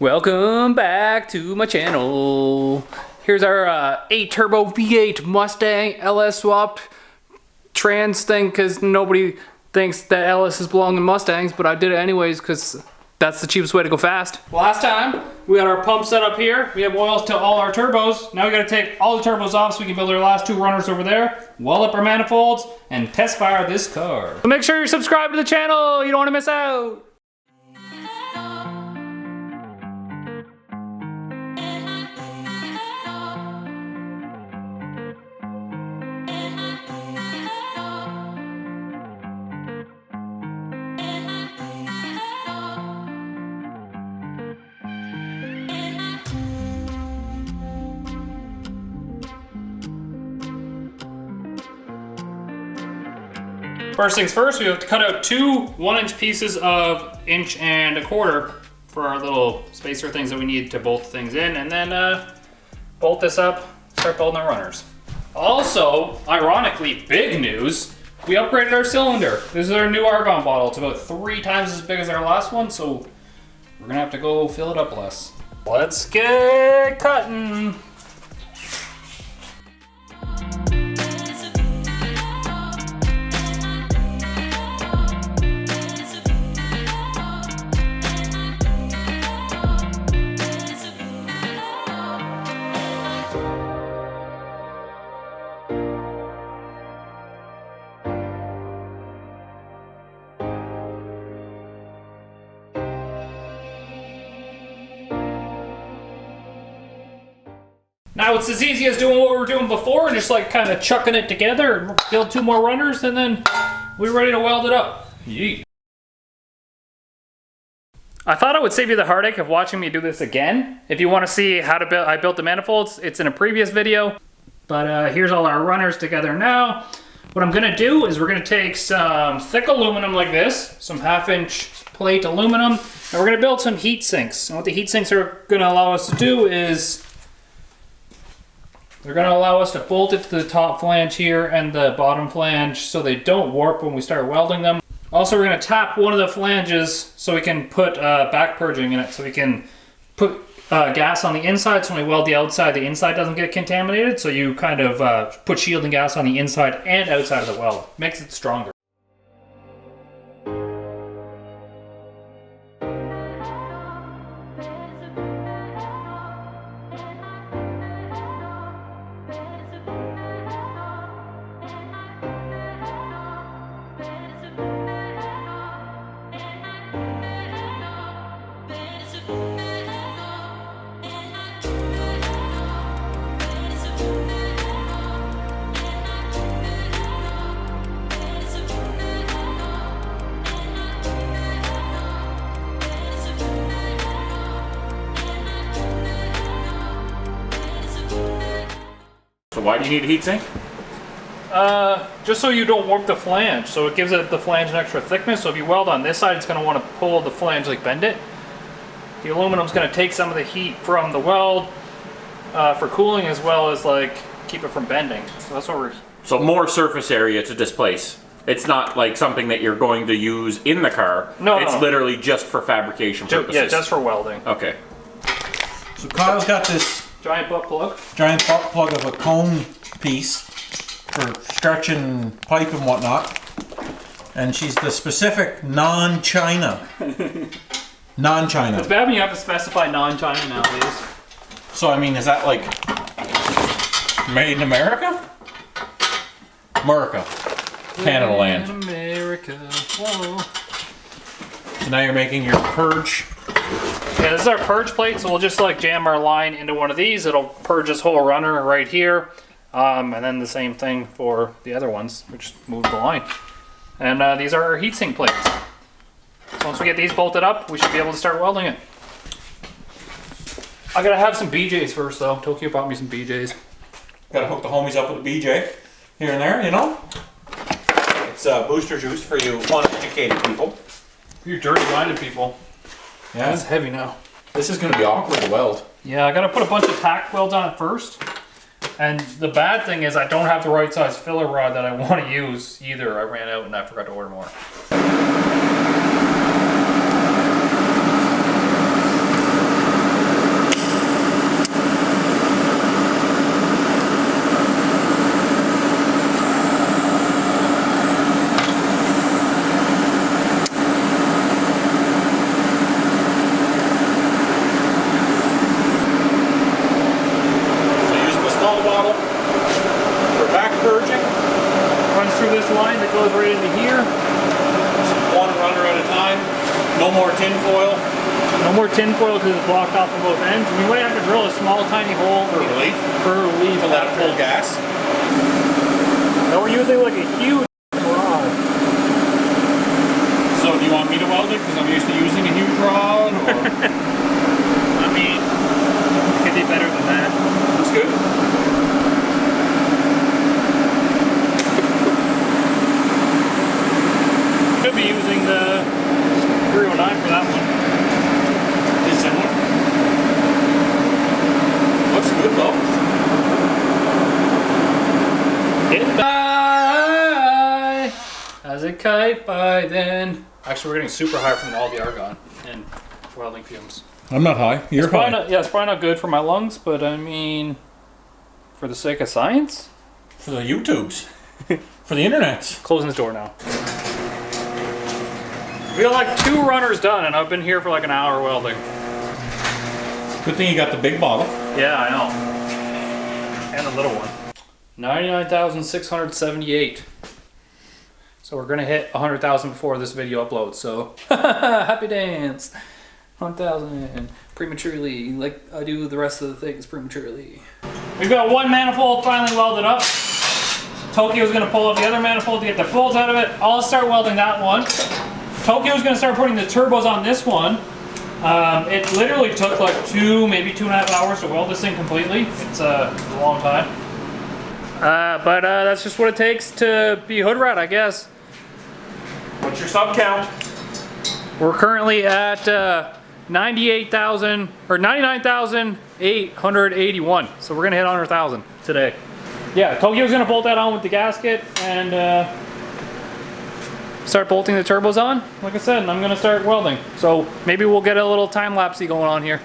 Welcome back to my channel. Here's our 8 turbo V8 Mustang LS swapped trans thing, because nobody thinks that LSs belong in Mustangs, but I did it anyways because that's the cheapest way to go fast. Last time we got our pump set up here. We have oils to all our turbos. Now we got to take all the turbos off so we can build our last 2 runners over there, weld up our manifolds, and test fire this car. So make sure you're subscribed to the channel. You don't want to miss out. First things first, we have to cut out 2 1-inch pieces of 1 1/4 inch for our little spacer things that we need to bolt things in, and then bolt this up, start building our runners. Also, ironically, big news, we upgraded our cylinder. This is our new argon bottle. It's about 3 times as big as our last one, so we're gonna have to go fill it up less. Let's get cutting. Now it's as easy as doing what we were doing before and just like kind of chucking it together and build 2 more runners, and then we're ready to weld it up. Yeet. I thought it would save you the heartache of watching me do this again. If you want to see how to build, I built the manifolds, it's in a previous video. But here's all our runners together now. What I'm gonna do is we're gonna take some thick aluminum like this, some 1/2-inch plate aluminum, and we're gonna build some heat sinks. And what the heat sinks are gonna allow us to do is they're going to allow us to bolt it to the top flange here and the bottom flange so they don't warp when we start welding them. Also, we're going to tap one of the flanges so we can put back purging in it, so we can put gas on the inside, so when we weld the outside doesn't get contaminated. So you kind of put shielding gas on the inside and outside of the weld. Makes it stronger. So why do you need a heat sink? Just so you don't warp the flange. So it gives the flange an extra thickness. So if you weld on this side, it's going to want to pull the flange, like bend it. The aluminum's going to take some of the heat from the weld for cooling, as well as like keep it from bending. So that's what we're... So more surface area to displace. It's not like something that you're going to use in the car. No, it's literally just for fabrication purposes. Yeah, just for welding. Okay. So Kyle's got this Giant butt plug of a cone piece for stretching pipe and whatnot, and she's the specific non-China. Non-China. It's bad when you have to specify non-China nowadays. So I mean, is that like made in America? America. Canada land. America. Whoa. So now you're making your purge. Yeah, this is our purge plate, so we'll just like jam our line into one of these. It'll purge this whole runner right here. And then the same thing for the other ones. We just move the line. And these are our heatsink plates. So once we get these bolted up, we should be able to start welding it. I gotta have some BJs first though. Tokyo bought me some BJs. Gotta hook the homies up with a BJ here and there, you know? It's booster juice for you uneducated people. You dirty-minded people. Yeah. It's heavy now. This is gonna be awkward to weld. Yeah, I gotta put a bunch of tack welds on it first. And the bad thing is I don't have the right size filler rod that I want to use either. I ran out and I forgot to order more. line that goes right into here. Just one runner at a time. No more tin foil. No more tin foil because it's blocked off on both ends. We might have to drill a small tiny hole For relief. For relief. To let it pull gas. Now we're using like a huge rod. So do you want me to weld it because I'm used to using a huge rod? Or? I mean, it could be better than that. That's good. Could be using the 309 for that one. It's similar. Looks good though. It by as a kite by then. Actually, we're getting super high from all the argon and welding fumes. I'm not high. You're high. It's probably not good for my lungs, but I mean, for the sake of science. For the YouTubes. For the internets. Closing this door now. We got like 2 runners done, and I've been here for like an hour welding. Good thing you got the big bottle. Yeah, I know. And the little one. 99,678. So we're gonna hit 100,000 before this video uploads. So happy dance. 100,000 prematurely, like I do the rest of the things prematurely. We've got one manifold finally welded up. Tokyo's gonna pull up the other manifold to get the bolts out of it. I'll start welding that one. Tokyo's gonna start putting the turbos on this one. It literally took like 2, maybe 2.5 hours to weld this thing completely. It's a long time. But that's just what it takes to be hood rat, I guess. What's your sub count? We're currently at 98,000 or 99,881. So we're gonna hit 100,000 today. Yeah, Tokyo's gonna bolt that on with the gasket and start bolting the turbos on. Like I said, and I'm gonna start welding. So maybe we'll get a little time lapsey going on here.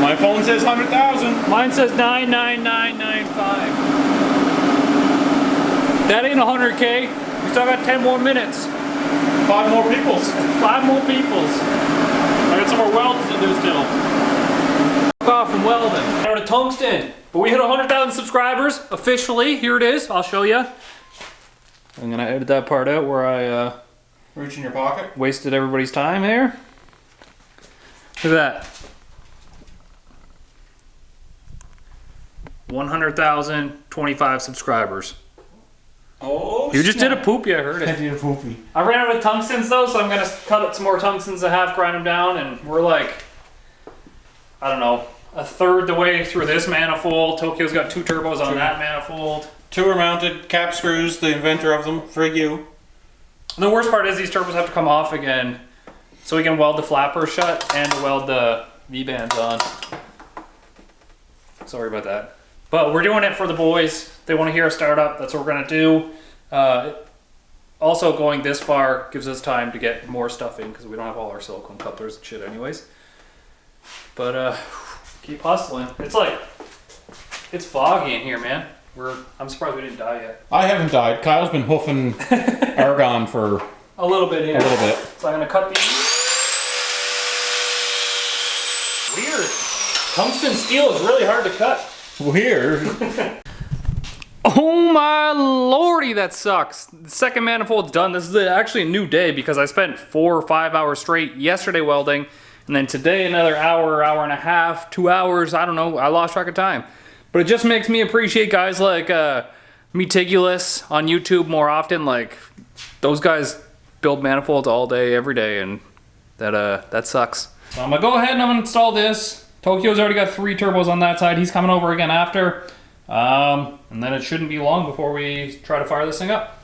My phone says 100,000. Mine says 99995. That ain't 100K. We still got 10 more minutes. 5 more peoples. 5 more peoples. I got some more welds to do still. Off from welding. Out of tungsten. But we hit 100,000 subscribers officially. Here it is. I'll show you. I'm gonna edit that part out where I Reach in your pocket. wasted everybody's time here. Look at that. 100,025 subscribers. Oh, You just did a poopy, I heard I it. did a poopy. I ran out of tungstens though, so I'm gonna cut up some more tungstens in half, grind them down, and we're like, I don't know, a third the way through this manifold. Tokyo's got 2 turbos on that manifold. 2 are mounted cap screws, the inventor of them, for you. The worst part is these turbos have to come off again, so we can weld the flapper shut and weld the V-bands on. Sorry about that. But we're doing it for the boys. They want to hear a startup. That's what we're going to do. Also, going this far gives us time to get more stuff in because we don't have all our silicone couplers and shit anyways. But keep hustling. It's like, it's foggy in here, man. I'm surprised we didn't die yet. I haven't died. Kyle's been hoofing argon for A little bit here. a little bit. So I'm going to cut these. Weird. Tungsten steel is really hard to cut. Weird. Oh my lordy, that sucks. The second manifold's done. This is actually a new day because I spent 4 or 5 hours straight yesterday welding, and then today another hour, hour and a half, 2 hours, I don't know, I lost track of time. But it just makes me appreciate guys like Meticulous on YouTube more often. Like, those guys build manifolds all day, every day, and that sucks. So I'm gonna go ahead and I'm gonna install this. Tokyo's already got 3 turbos on that side. He's coming over again after. And then it shouldn't be long before we try to fire this thing up.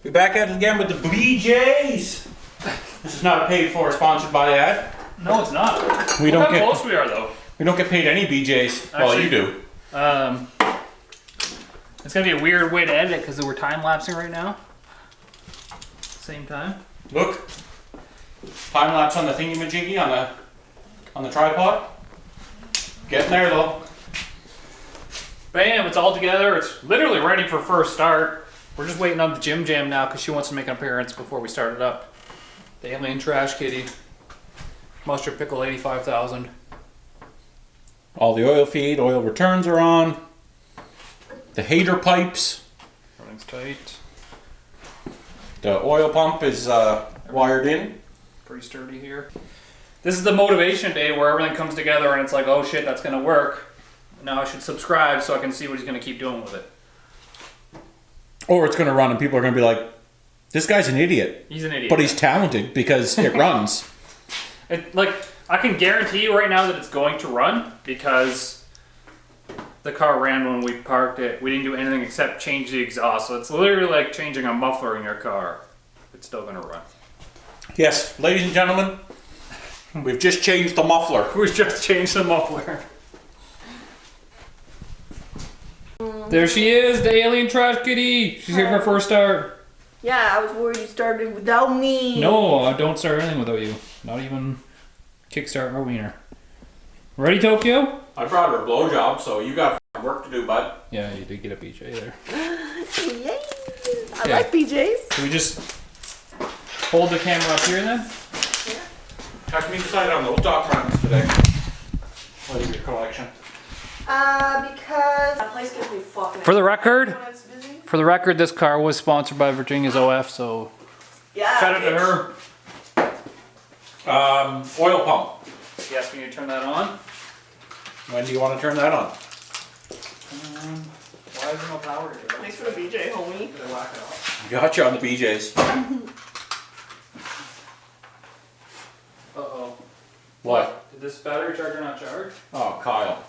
We're back at it again with the BJs. This is not a paid for, sponsored by ad. No, it's not. We Look don't how get. close we are, though. We don't get paid any BJs. Well, Actually, you do. It's gonna be a weird way to edit it because we're time lapsing right now. Same time. Look. Time lapse on the thingy-majiggy on the tripod. Getting there though. Bam! It's all together. It's literally ready for first start. We're just waiting on the Jim Jam now because she wants to make an appearance before we start it up. The Alien Trash Kitty. Mustard Pickle 85,000. All the oil feed, oil returns are on. The hater pipes. Everything's tight. The oil pump is wired in. Pretty sturdy here. This is the motivation day where everything comes together and it's like, oh shit, that's gonna work. Now I should subscribe so I can see what he's gonna keep doing with it. Or it's going to run and people are going to be like, this guy's an idiot. He's an idiot. But he's talented because it runs. Like, I can guarantee you right now that it's going to run because the car ran when we parked it. We didn't do anything except change the exhaust. So it's literally like changing a muffler in your car. It's still gonna run. Yes, ladies and gentlemen, we've just changed the muffler. We just changed the muffler. There she is, the Alien Trash Kitty. She's here for her first start. Yeah, I was worried you started without me. No, I don't start anything without you. Not even kickstart or wiener. Ready, Tokyo? I brought her a blowjob, so you got work to do, bud. Yeah, you did get a BJ there. Yay! I Okay. like BJ's. Can we just hold the camera up here then? How come you decided on those documents today? What is your collection? Because that place gets me fucking. For the record, when it's busy. For the record, this car was sponsored by Virginia's OF, so Yeah. shout out to her. Oil pump. Yes, we need to turn that on. When do you want to turn that on? Why is there no power here? Thanks for the BJ, homie. They whack it off. Got you on the BJs. Uh-oh. What? Did this battery charger not charge? Oh, Kyle.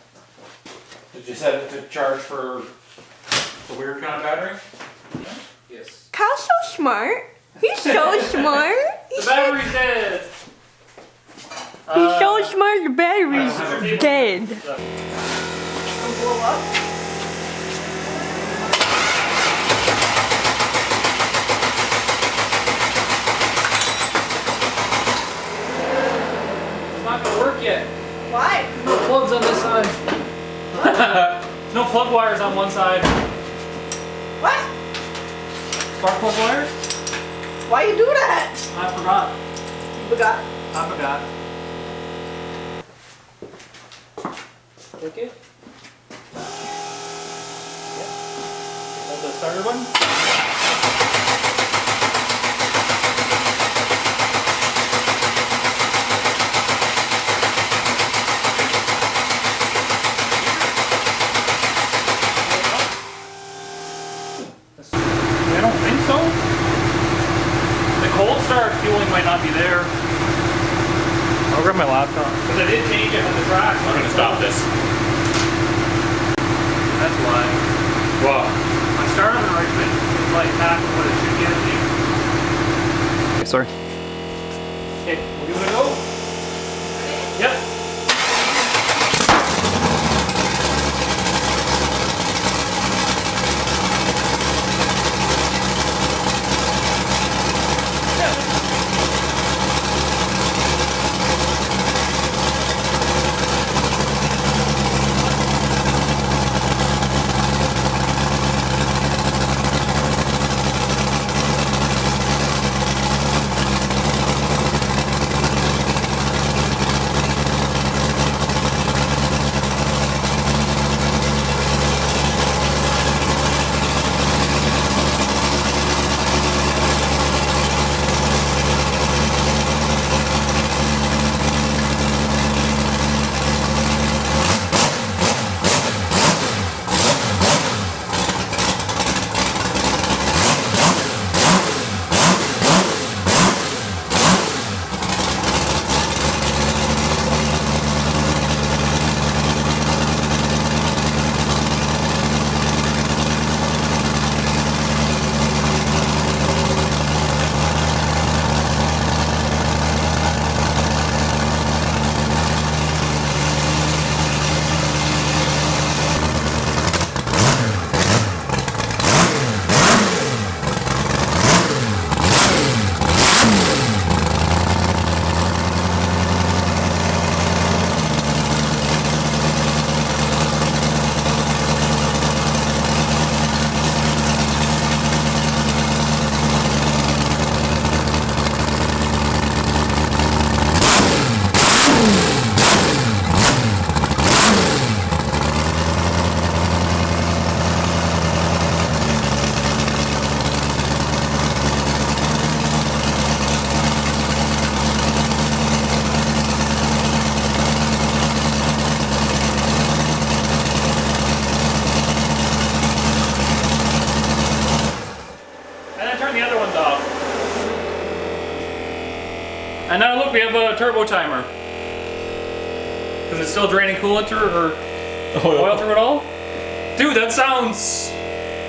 Did you set it to charge for the weird kind of battery? Yes. Kyle's so smart. He's so smart. The battery's dead! He's so smart. The battery's dead. Blow up. It's not gonna work yet. Why? No plugs on this side. No plug wires on one side. What? Spark plug wires? Why you do that? I forgot. You forgot. I forgot. Click it. Yep. Hold the starter button. I don't think so. The cold start fueling might not be there. I'll grab my laptop. Because I did change it on the track. I'm gonna stop this. That's why. Wow. I started on the right bit. It's like half of what it should be, I think. Okay, sorry. Okay, we'll give it a go. Yep. we have a turbo timer. Is it still draining coolant or oil through it all? Dude, that sounds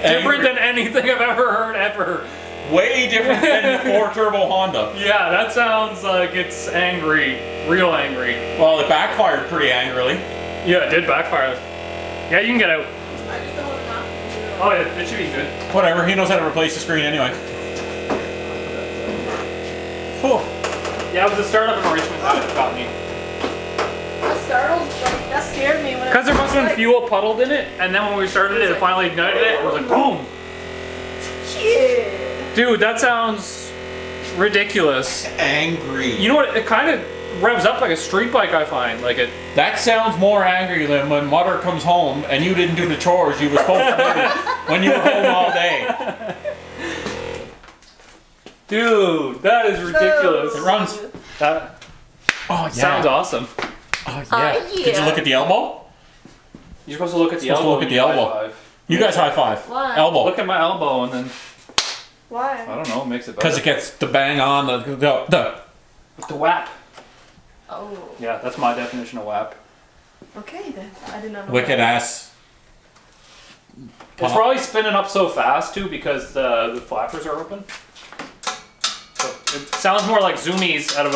different than anything I've ever heard ever. Way different than the 4-turbo Honda. Yeah, that sounds like it's angry. Real angry. Well, it backfired pretty angrily. Yeah, it did backfire. Yeah, you can get out. I just don't want to knock you. Oh, yeah, it should be good. Whatever, he knows how to replace the screen anyway. Whew. Yeah, it was the startup enrichment that got me. That scared me when Because there must have been fuel puddled in it, and then when we started it, it finally ignited it, it was like boom! Shit. Dude, that sounds ridiculous. Angry. You know what? It kind of revs up like a street bike, I find. Like it. That sounds more angry than when mother comes home and you didn't do the chores you were supposed to do when you were home all day. Dude, that is ridiculous. It runs. That Oh, yeah. sounds awesome. Oh, yeah. Did you look at the elbow? You're supposed to look at the Supposed to elbow. look at when the you elbow. high-five. You guys high five. Why? Elbow. Look at my elbow, and then Why? I don't know, it makes it Because better. it gets the bang on the The WAP. Oh. Yeah, that's my definition of WAP. Okay then. I did not know. wicked that. ass. It's probably spinning up so fast too because the flappers are open. So it sounds more like zoomies out of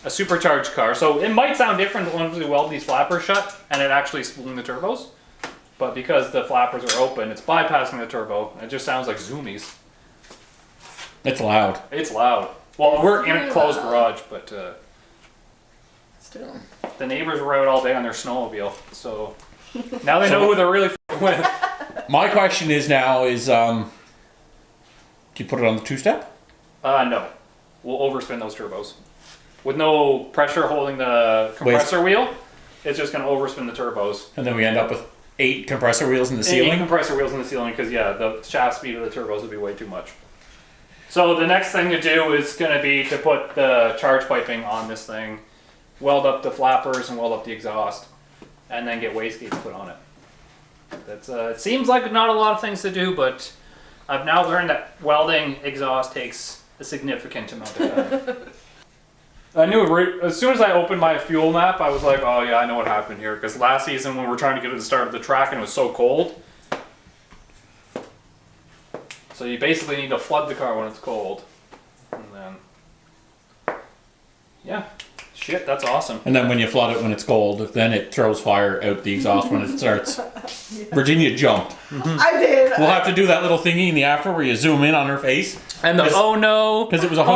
a supercharged car. So it might sound different when we weld these flappers shut and it actually spooling the turbos. But because the flappers are open, it's bypassing the turbo. And it just sounds like zoomies. It's loud. It's loud. Well, we're in a Really closed loud. garage, but Still. the neighbors were out all day on their snowmobile. So now they know who they're really f***ing with. My question is now is, do you put it on the 2-step? No. We'll overspin those turbos. With no pressure holding the compressor wheel, it's just going to overspin the turbos. And then we end up with 8 compressor wheels in the 8 ceiling? compressor wheels in the ceiling because, yeah, the shaft speed of the turbos would be way too much. So the next thing to do is going to be to put the charge piping on this thing, weld up the flappers and weld up the exhaust, and then get wastegates put on it. That's it seems like not a lot of things to do, but I've now learned that welding exhaust takes a significant amount of time. I knew as soon as I opened my fuel map, I was like, oh yeah, I know what happened here. Because last season when we were trying to get to the start of the track and it was so cold. So you basically need to flood the car when it's cold. And then, yeah, shit, that's awesome. And then when you flood it when it's cold, then it throws fire out the exhaust when it starts. Virginia jumped. I did. We'll have to do that little thingy in the after where you zoom in on her face. And the oh no. Because it was 100%.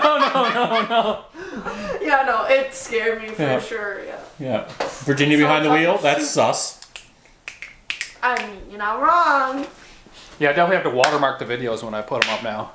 Oh no. Yeah, no, it scared me for Yeah. sure. Yeah. Yeah. Virginia behind the wheel, that's sus. I mean, you're not wrong. Yeah, I definitely have to watermark the videos when I put them up now.